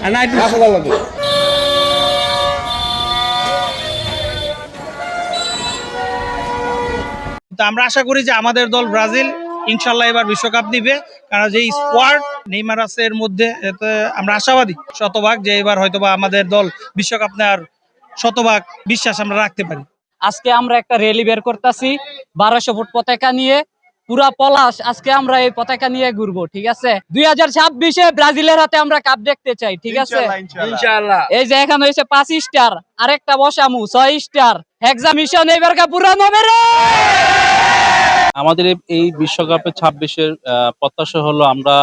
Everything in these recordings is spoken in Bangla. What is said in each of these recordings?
তো আমরা আশা করি যে আমাদের দল ব্রাজিল ইনশাল্লাহ এবার বিশ্বকাপ দিবে, কারণ যে স্কোয়াড নেইমার আছে এর মধ্যে, এতে আমরা আশাবাদী শতভাগ যে এবার হয়তোবা আমাদের দল বিশ্বকাপ নেওয়ার শতভাগ বিশ্বাস আমরা রাখতে পারি। আজকে আমরা একটা র্যালি বের করতেছি 1200 ফুট পতাকা নিয়ে, পুরা পলাশ আজকে আমরা এই পতাকা নিয়ে ঘুরবো, ঠিক আছে? 2026-এ ব্রাজিলের হাতে আমরা কাপ দেখতে চাই, ঠিক আছে? ইনশাআল্লাহ। এই যে এখানে হয়েছে 5 স্টার, আরেকটা বসামু 6 স্টার, হেক্সা মিশন এবার পুরা নবে রে। আমাদের এই বিশ্বকাপে 26-এর প্রত্যাশা হলো আমরা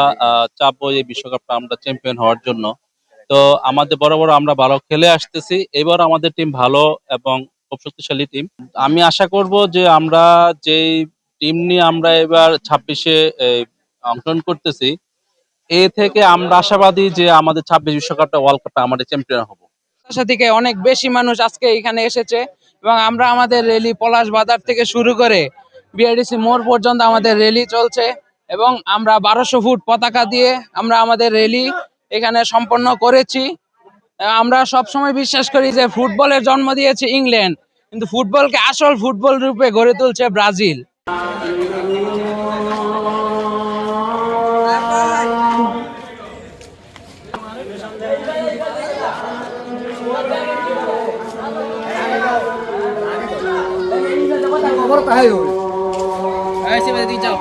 চাপবো এই বিশ্বকাপটা আমরা চ্যাম্পিয়ন হওয়ার জন্য। তো আমাদের বরাবর আমরা ভালো খেলে আসতেছি, এবার আমাদের টিম ভালো এবং খুব শক্তিশালী টিম। আমি আশা করব যে আমরা যেই টিম নিয়ে আমরা এবার 26-এ অংশগ্রহণ করতেছি, এ থেকে আমরা আশাবাদী যে আমাদের 26 বিশ্বকাপটা ওয়ার্ল্ড কাপটা আমাদের চ্যাম্পিয়ন হবো। থেকে অনেক বেশি মানুষ আজকে এখানে এসেছে এবং আমরা আমাদের র্যালি পলাশ বাজার থেকে শুরু করে বিআরডিসি মোড় পর্যন্ত আমাদের র্যালি চলছে এবং আমরা 1200 ফুট পতাকা দিয়ে আমরা আমাদের র্যালি এখানে সম্পন্ন করেছি। আমরা সবসময় বিশ্বাস করি যে ফুটবলের জন্ম দিয়েছে ইংল্যান্ড, কিন্তু ফুটবলকে আসল ফুটবল রূপে গড়ে তুলছে Brazil. Ahí se me ha dicho.